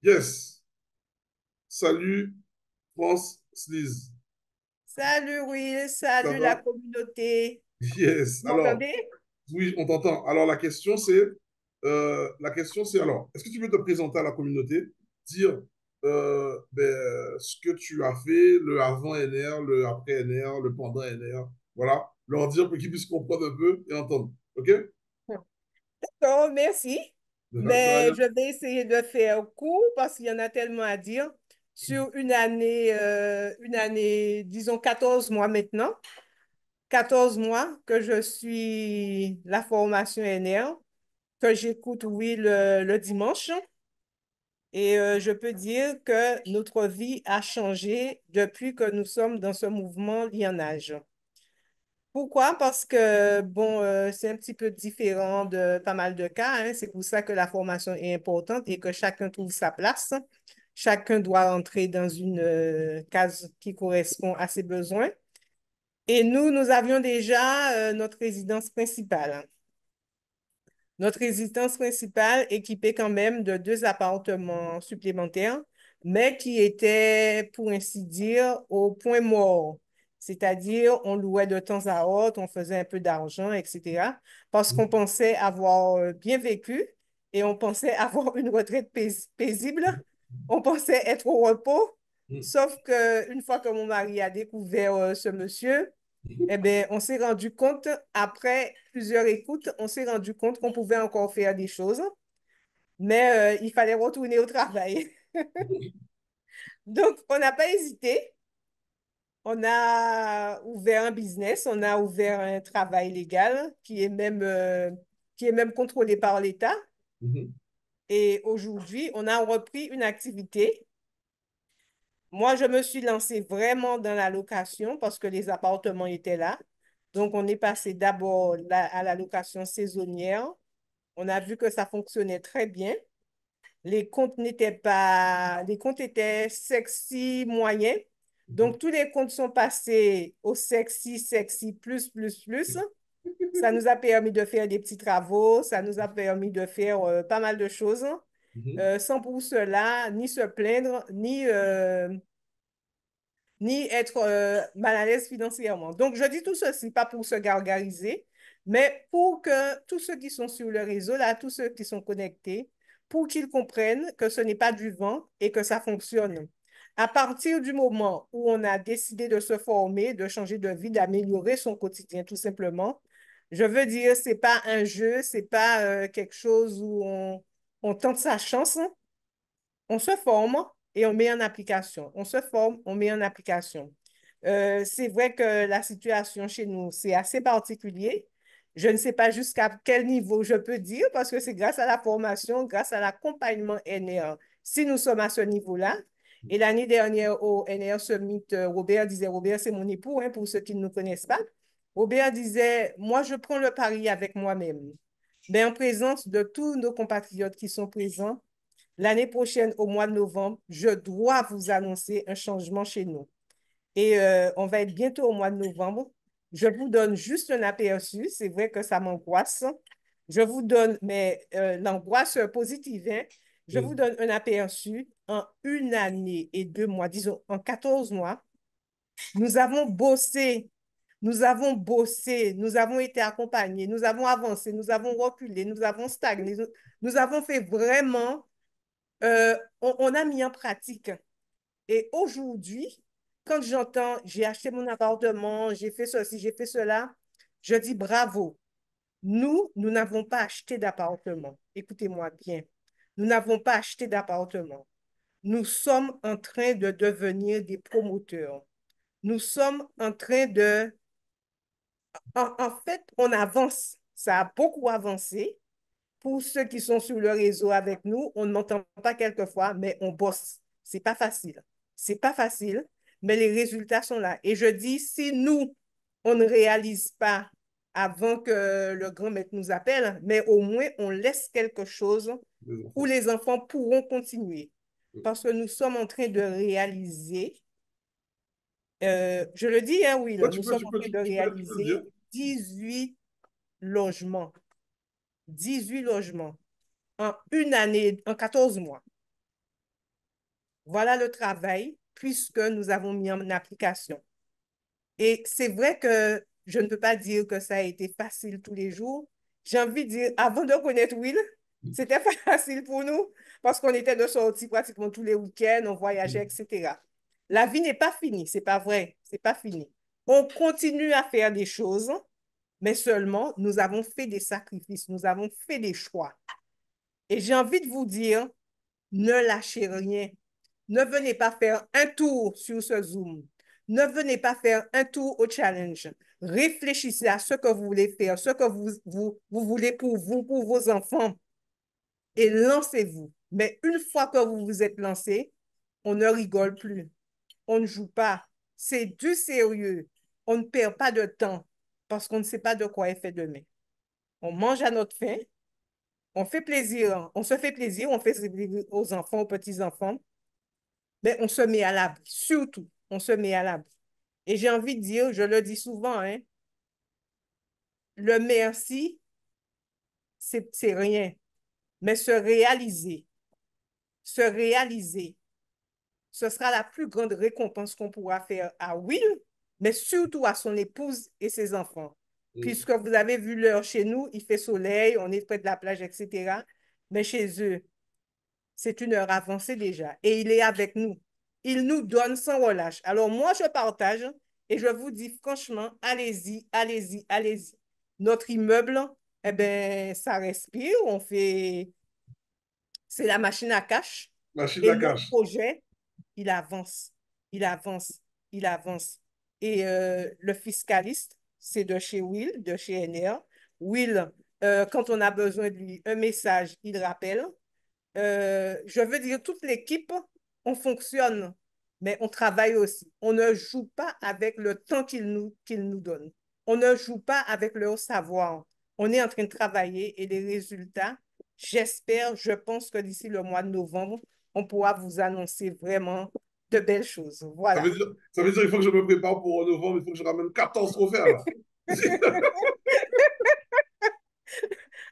Yes. Salut, France Sliz. Salut Will, Ça salut la va? communauté. Yes. Vous Alors, m'entendez? oui, on t'entend. Alors, la question c'est, alors, est-ce que tu peux te présenter à la communauté, dire ce que tu as fait, le avant NR, le après NR, le pendant NR, voilà, leur dire pour qu'ils puissent comprendre un peu et entendre. OK? Oh, merci. De Mais rien. je vais essayer de faire court parce qu'il y en a tellement à dire sur une année, disons 14 mois maintenant. 14 mois que je suis la formation NR, que j'écoute, oui, le dimanche. Et je peux dire que notre vie a changé depuis que nous sommes dans ce mouvement Lionnage. Pourquoi? Parce que, bon, c'est un petit peu différent de pas mal de cas, hein. C'est pour ça que la formation est importante et que chacun trouve sa place. Chacun doit entrer dans une case qui correspond à ses besoins. Et nous avions déjà notre résidence principale. Notre résidence principale équipée quand même de 2 appartements supplémentaires, mais qui étaient, pour ainsi dire, au point mort. C'est-à-dire, on louait de temps à autre, on faisait un peu d'argent, etc. Parce qu'on pensait avoir bien vécu et on pensait avoir une retraite paisible. On pensait être au repos. Sauf qu'une fois que mon mari a découvert ce monsieur, eh bien, on s'est rendu compte, après plusieurs écoutes, on s'est rendu compte qu'on pouvait encore faire des choses, mais il fallait retourner au travail. Donc, on n'a pas hésité. On a ouvert un business, on a ouvert un travail légal qui est même contrôlé par l'État. Mhm, Et aujourd'hui, on a repris une activité. Moi, je me suis lancée vraiment dans la location parce que les appartements étaient là. Donc, on est passé d'abord à la location saisonnière. On a vu que ça fonctionnait très bien. Les comptes étaient sexy moyens. mhm, Donc, tous les comptes sont passés au sexy, sexy, plus, plus, plus. Ça nous a permis de faire des petits travaux. Ça nous a permis de faire pas mal de choses. mhm, Sans pour cela ni se plaindre, ni être mal à l'aise financièrement. Donc, je dis tout ceci, pas pour se gargariser, mais pour que tous ceux qui sont sur le réseau, là, tous ceux qui sont connectés, pour qu'ils comprennent que ce n'est pas du vent et que ça fonctionne. À partir du moment où on a décidé de se former, de changer de vie, d'améliorer son quotidien, tout simplement, je veux dire, c'est pas un jeu, c'est pas quelque chose où on tente sa chance, on se forme et on met en application. On se forme, on met en application. C'est vrai que la situation chez nous, c'est assez particulier. Je ne sais pas jusqu'à quel niveau je peux dire parce que c'est grâce à la formation, grâce à l'accompagnement NR, si nous sommes à ce niveau-là. Et l'année dernière au NR Summit, Robert disait, Robert, c'est mon époux, hein, pour ceux qui ne nous connaissent pas. Robert disait, moi, je prends le pari avec moi-même. Mais en présence de tous nos compatriotes qui sont présents, l'année prochaine, au mois de novembre, je dois vous annoncer un changement chez nous. Et on va être bientôt au mois de novembre. Je vous donne juste un aperçu. C'est vrai que ça m'angoisse. Je vous donne, mais l'angoisse positive, hein. Je vous mhm. donne un aperçu en une année et 2 mois, disons en 14 mois. Nous avons bossé, nous avons été accompagnés, nous avons avancé, nous avons reculé, nous avons stagné, nous avons fait vraiment on a mis en pratique. Et aujourd'hui, quand j'entends, j'ai acheté mon appartement, j'ai fait ceci, j'ai fait cela, je dis bravo. Nous n'avons pas acheté d'appartement. Écoutez-moi bien. Nous n'avons pas acheté d'appartement. Nous sommes en train de devenir des promoteurs. Nous sommes en train de... En fait, on avance. Ça a beaucoup avancé. Pour ceux qui sont sur le réseau avec nous, on ne m'entend pas quelquefois, mais on bosse. C'est pas facile. C'est pas facile, mais les résultats sont là. Et je dis, si nous, on ne réalise pas avant que le grand maître nous appelle, mais au moins on laisse quelque chose Les où enfants. les enfants pourront continuer. Parce que nous sommes en train de réaliser, je le dis, hein, oui, Ouais, nous sommes en train de tu peux le dire. réaliser 18 logements. 18 logements en une année, en 14 mois. Voilà le travail puisque nous avons mis en application. Et c'est vrai que je ne peux pas dire que ça a été facile tous les jours. J'ai envie de dire, avant de connaître Will, c'était facile pour nous parce qu'on était de sortie pratiquement tous les week-ends, on voyageait, etc. La vie n'est pas finie, c'est pas vrai, c'est pas fini. On continue à faire des choses, mais seulement nous avons fait des sacrifices, nous avons fait des choix. Et j'ai envie de vous dire, ne lâchez rien. Ne venez pas faire un tour sur ce Zoom. Ne venez pas faire un tour au challenge. Réfléchissez à ce que vous voulez faire, ce que vous voulez pour vous, pour vos enfants, et lancez-vous. Mais une fois que vous vous êtes lancé, on ne rigole plus. On ne joue pas. C'est du sérieux. On ne perd pas de temps parce qu'on ne sait pas de quoi est fait demain. On mange à notre faim, on fait plaisir, on se fait plaisir, on fait plaisir aux enfants, aux petits-enfants, mais on se met à l'abri. Surtout, on se met à l'abri. Et j'ai envie de dire, je le dis souvent, hein, le merci, c'est rien. Mais se réaliser, ce sera la plus grande récompense qu'on pourra faire à Will, mais surtout à son épouse et ses enfants. Mm. Puisque vous avez vu l'heure chez nous, il fait soleil, on est près de la plage, etc. Mais chez eux, c'est une heure avancée déjà. Et il est avec nous. Il nous donne sans relâche. Alors moi, je partage et je vous dis franchement, allez-y, allez-y, allez-y. Notre immeuble, eh ben, ça respire. On fait, c'est la machine à cash. Machine Et à le cash. projet, il avance, il avance, il avance. Et le fiscaliste, c'est de chez Will, de chez NR. Will, quand on a besoin de lui, un message, il rappelle. Je veux dire, toute l'équipe, on fonctionne, mais on travaille aussi. On ne joue pas avec le temps qu'il nous donne. On ne joue pas avec leur savoir. On est en train de travailler et les résultats, j'espère, je pense que d'ici le mois de novembre, on pourra vous annoncer vraiment de belles choses. Voilà. Ça veut dire qu'il faut que je me prépare pour novembre, il faut que je ramène 14 trophées là.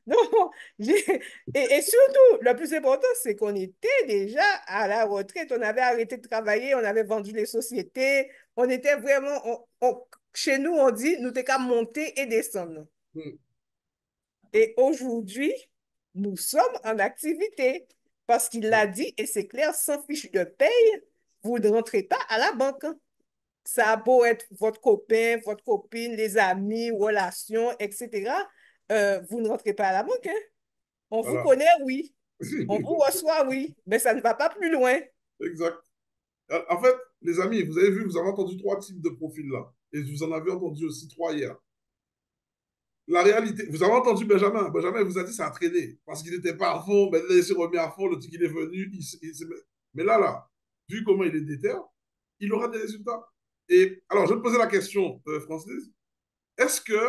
Non, et surtout, le plus important, c'est qu'on était déjà à la retraite. On avait arrêté de travailler, on avait vendu les sociétés. On était vraiment, chez nous, on dit, nous t'es qu'à monter et descendre. Mm. Et aujourd'hui, nous sommes en activité parce qu'il l'a dit, et c'est clair, sans fiche de paye, vous ne rentrez pas à la banque. Ça a beau être votre copain, votre copine, les amis, relations, etc. Vous ne rentrez pas à la banque, hein? On vous Voilà. connaît, oui. On vous reçoit, oui. Mais ça ne va pas plus loin. Exact. En fait, les amis, vous avez vu, vous avez entendu trois types de profils là. Et vous en avez entendu aussi trois hier. La réalité, vous avez entendu Benjamin. Benjamin vous a dit ça a traîné. Parce qu'il n'était pas à fond. Ben, là, il s'est remis à fond. Le truc, il est venu. Mais là, vu comment il est déter, il aura des résultats. Et alors, je vais te poser la question, Francis. Est-ce que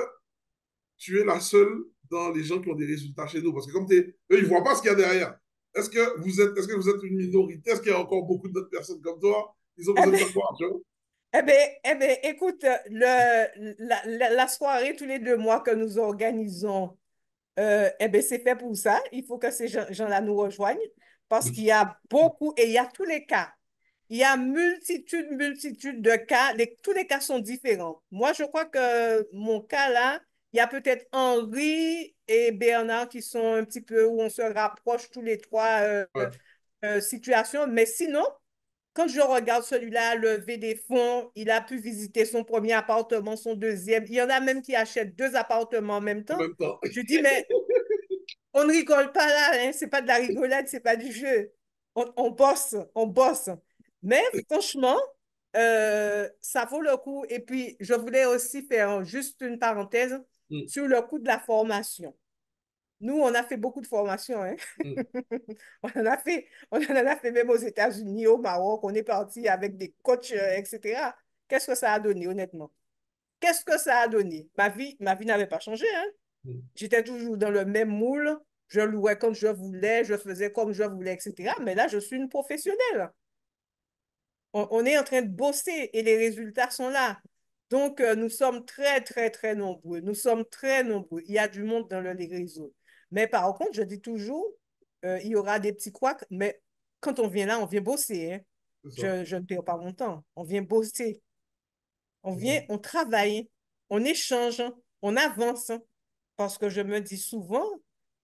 tu es la seule dans les gens qui ont des résultats chez nous? Parce que comme eux, ils ne voient pas ce qu'il y a derrière. Est-ce que vous êtes une minorité? Est-ce qu'il y a encore beaucoup d'autres personnes comme toi? Ils ont Eh besoin de bien, savoir, tu vois? écoute, la soirée tous les 2 mois que nous organisons, c'est fait pour ça. Il faut que ces gens-là nous rejoignent parce qu'il y a beaucoup et il y a tous les cas. Il y a multitude de cas. Tous les cas sont différents. Moi, je crois que mon cas là, il y a peut-être Henri et Bernard qui sont un petit peu où on se rapproche tous les trois Ouais, situations. Mais sinon, quand je regarde celui-là lever des fonds, il a pu visiter son premier appartement, son deuxième. Il y en a même qui achètent 2 appartements en même en temps. même temps. Je dis, mais on ne rigole pas là, hein? C'est pas de la rigolade, c'est pas du jeu. On bosse, on bosse. Mais franchement, ça vaut le coup. Et puis, je voulais aussi faire juste une parenthèse Mm, sur le coût de la formation. Nous, on a fait beaucoup de formations, hein? mm. On en a fait même aux États-Unis, au Maroc. On est parti avec des coachs, etc. Qu'est-ce que ça a donné, honnêtement? Qu'est-ce que ça a donné? Ma vie n'avait pas changé, hein? Mm. J'étais toujours dans le même moule. Je louais quand je voulais, je faisais comme je voulais, etc. Mais là, je suis une professionnelle. On est en train de bosser et les résultats sont là. Donc, nous sommes très, très, très nombreux. Nous sommes très nombreux. Il y a du monde dans les réseaux. Mais par contre, je dis toujours, il y aura des petits couacs, mais quand on vient là, on vient bosser, hein. c'est ça. Je ne perds pas mon temps. On vient bosser. On vient, Mhm. on travaille, on échange, on avance. Parce que je me dis souvent,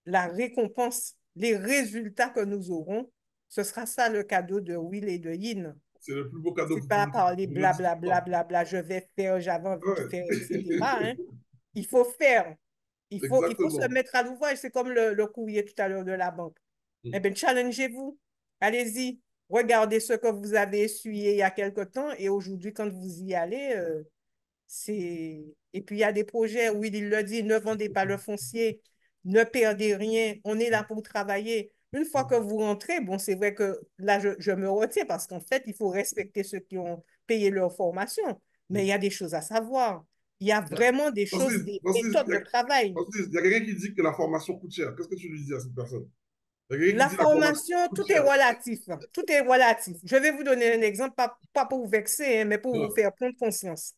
la récompense, les résultats que nous aurons, ce sera ça le cadeau de Will et de Yin. C'est le plus beau cadeau C'est que pas parler vous me dites tout le blablabla, temps. bla, bla, bla, je vais faire, j'avais envie de Ouais. faire, etc., hein. Il faut faire. Il faut se Exactement. mettre à l'ouvrage. C'est comme le courrier tout à l'heure de la banque. Eh Mm. bien, challengez-vous. Allez-y. Regardez ce que vous avez essuyé il y a quelque temps et aujourd'hui, quand vous y allez, c'est... Et puis, il y a des projets où il le dit, ne vendez pas le foncier, ne perdez rien, on est là pour travailler. Une fois que vous rentrez, bon, c'est vrai que là, je me retiens parce qu'en fait, il faut respecter ceux qui ont payé leur formation, mais il y a des choses à savoir. Il y a vraiment des choses, Francis, des Francis, méthodes de travail. Il y a quelqu'un qui dit que la formation coûte cher. Qu'est-ce que tu lui dis à cette personne? Il y a quelqu'un qui La dit la formation formation, coûte tout est cher. relatif. Tout est relatif. Je vais vous donner un exemple, pas pour vous vexer, hein, mais pour vous Non. faire prendre conscience.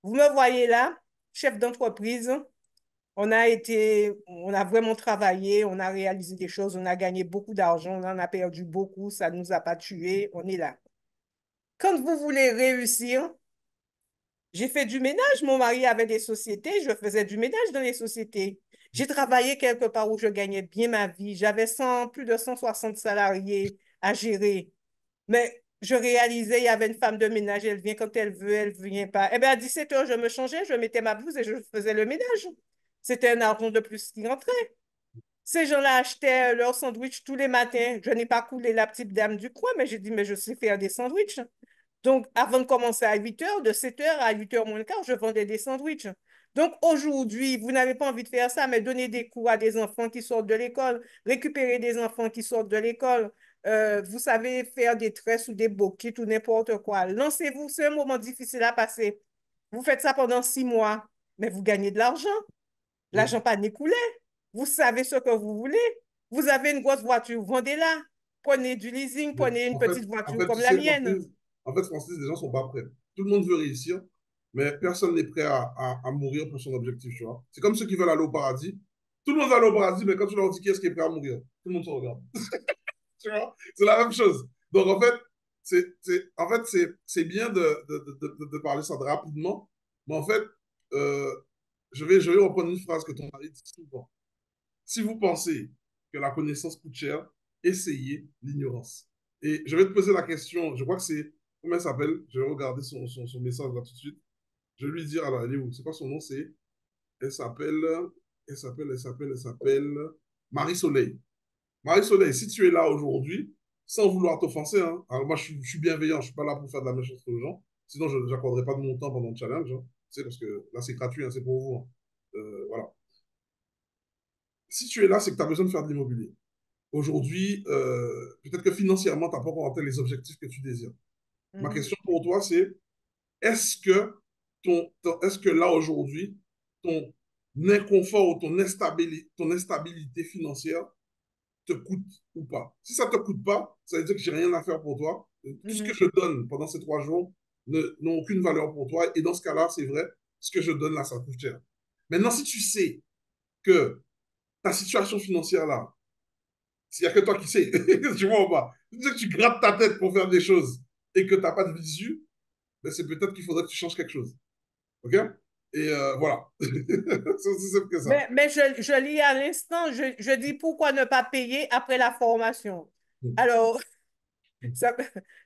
Vous me voyez là, chef d'entreprise. On a vraiment travaillé, on a réalisé des choses, on a gagné beaucoup d'argent, on en a perdu beaucoup, ça ne nous a pas tués, on est là. Quand vous voulez réussir, j'ai fait du ménage, mon mari avait des sociétés, je faisais du ménage dans les sociétés. J'ai travaillé quelque part où je gagnais bien ma vie, j'avais plus de 160 salariés à gérer. Mais je réalisais, il y avait une femme de ménage, elle vient quand elle veut, elle ne vient pas. Eh bien, à 17 heures, je me changeais, je mettais ma blouse et je faisais le ménage. C'était un argent de plus qui rentrait. Ces gens-là achetaient leur sandwich tous les matins. Je n'ai pas coulé la petite dame du coin, mais j'ai dit, mais je sais faire des sandwichs. Donc, avant de commencer à 8 heures, de 7 heures à 8 heures moins le quart, je vendais des sandwichs. Donc, aujourd'hui, vous n'avez pas envie de faire ça, mais donner des cours à des enfants qui sortent de l'école, récupérer des enfants qui sortent de l'école, vous savez faire des tresses ou des bouquets ou n'importe quoi. Lancez-vous, c'est un moment difficile à passer. Vous faites ça pendant 6 mois, mais vous gagnez de l'argent. Mm. L'argent pas écoulé. Vous savez ce que vous voulez. Vous avez une grosse voiture, vendez-la. Prenez du leasing, Mais prenez une petite en voiture fait, tu comme la sais, mienne. Francis, les gens sont pas prêts. Tout le monde veut réussir, mais personne n'est prêt à mourir pour son objectif, tu vois. C'est comme ceux qui veulent aller au paradis. Tout le monde veut aller au paradis, mais quand tu leur dis qui est-ce qui est prêt à mourir, tout le monde se regarde. Tu vois, c'est la même chose. Donc, en fait, c'est bien de parler ça rapidement, mais en fait, euh, je vais reprendre une phrase que ton mari dit souvent. Si vous pensez que la connaissance coûte cher, essayez l'ignorance. Et je vais te poser la question, je crois que c'est, comment elle s'appelle? Je vais regarder son message là tout de suite. Je vais lui dire, alors, elle est où? C'est quoi son nom? Elle s'appelle, elle s'appelle Marie Soleil. Marie-Soleil, si tu es là aujourd'hui, sans vouloir t'offenser, hein, alors moi je suis bienveillant, je ne suis pas là pour faire de la méchanceté aux gens, sinon je n'accorderai pas de mon temps pendant le challenge, hein, tu sais, parce que là c'est gratuit, hein, c'est pour vous. Hein. Voilà. Si tu es là, c'est que tu as besoin de faire de l'immobilier. Aujourd'hui, peut-être que financièrement, tu n'as pas encore atteint les objectifs que tu désires. Ma Mhm, question pour toi, c'est est-ce que, est-ce que là aujourd'hui, ton inconfort ou ton instabilité financière te coûte ou pas. Si ça ne te coûte pas, ça veut dire que j'ai rien à faire pour toi. Tout ce que mhm, je donne pendant ces 3 jours n'a aucune valeur pour toi. Et dans ce cas-là, c'est vrai, ce que je donne là, ça coûte cher. Maintenant, si tu sais que ta situation financière là, s'il n'y a que toi qui sais, tu vois ou pas, si tu sais que tu grattes ta tête pour faire des choses et que tu n'as pas de visu, ben c'est peut-être qu'il faudrait que tu changes quelque chose. OK? Et voilà. C'est aussi simple que ça. mais je lis à l'instant, je dis pourquoi ne pas payer après la formation. Alors, ça,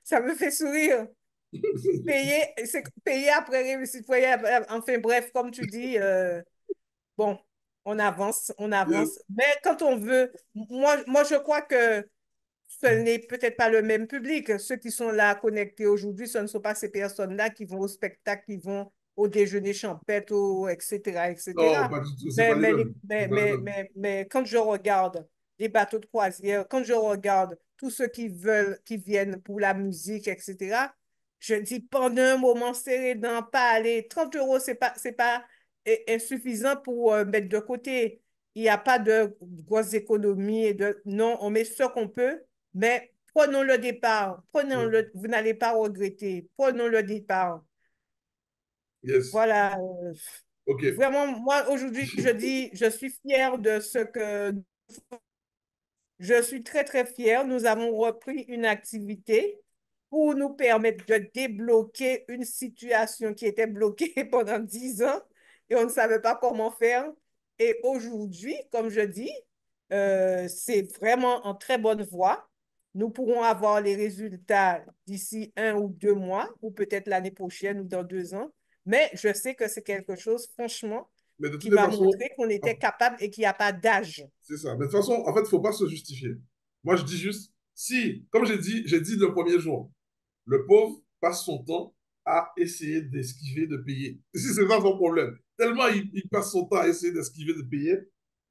ça me fait sourire. Payer, c'est payer après réussite. Enfin bref, comme tu dis, bon, on Yes. avance. Mais quand on veut, moi je crois que ce n'est peut-être pas le même public. Ceux qui sont là connectés aujourd'hui, ce ne sont pas ces personnes-là qui vont au spectacle, qui vont au déjeuner champêtre, etc., Non, etc. pas du tout. C'est pas les mêmes. C'est pas les mêmes. Mais quand je regarde les bateaux de croisière, quand je regarde tous ceux qui veulent, qui viennent pour la musique, etc., je dis pendant un moment serré dans pas aller. 30 euros, c'est pas insuffisant pour mettre de côté. Il n'y a pas de grosses économies. Non, on met ce qu'on peut, mais prenons le départ. Vous n'allez pas regretter. Prenons le départ. Yes. Voilà. OK. Vraiment, moi, aujourd'hui, je dis, je suis fière de ce que je suis très, très fière. Nous avons repris une activité. pour nous permettre de débloquer une situation qui était bloquée pendant 10 ans et on ne savait pas comment faire. Et aujourd'hui, comme je dis, c'est vraiment en très bonne voie. Nous pourrons avoir les résultats d'ici 1 ou 2 mois, ou peut-être l'année prochaine ou dans 2 ans. Mais je sais que c'est quelque chose, franchement, Mais de qui toutes les m'a façons, montré qu'on était capable et qu'il n'y a pas d'âge. c'est ça. Mais de toute façon, en fait, il ne faut pas se justifier. Moi, je dis juste, si, comme j'ai dit le premier jour, le pauvre passe son temps à essayer d'esquiver de payer. C'est ça son problème. Tellement il passe son temps à essayer d'esquiver de payer,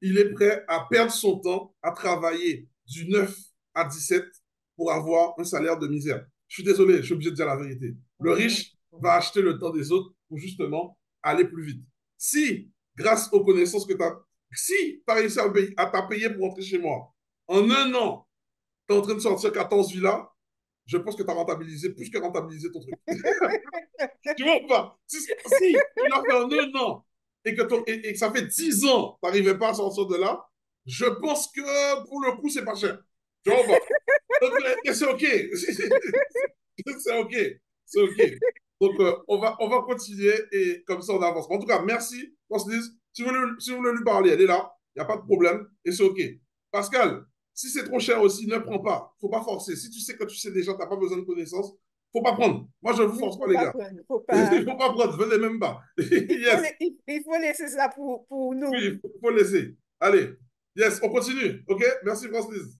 il est prêt à perdre son temps à travailler du 9 à 17 pour avoir un salaire de misère. Je suis désolé, je suis obligé de dire la vérité. Le Mhm. riche va acheter le temps des autres pour justement aller plus vite. Si, grâce aux connaissances que tu as, si tu as réussi à t'as payé pour rentrer chez moi, en un an, tu es en train de sortir 14 villas, je pense que tu as rentabilisé plus que rentabilisé ton truc. Tu vois ou pas? Si tu l'as fait en un an et que ça fait 10 ans, tu n'arrivais pas à sortir de là, je pense que pour le coup, c'est pas cher. Tu vois ou pas? Donc, c'est OK. C'est OK. C'est OK. Donc, on va continuer et comme ça, on avance. En tout cas, merci, Francis. Si vous voulez lui parler, elle est là. Il n'y a pas de problème et c'est OK. Pascal, si c'est trop cher aussi, ne prends pas. Il ne faut pas forcer. Si tu sais que tu sais déjà, tu n'as pas besoin de connaissances, il ne faut pas prendre. Moi, je ne vous Il force pas, faut les pas gars. prendre, faut Il pas. ne faut pas prendre. Venez même pas. Yes. Il faut laisser ça pour Oui, nous. il faut laisser. Allez. Yes, on continue. OK? Merci, Francis.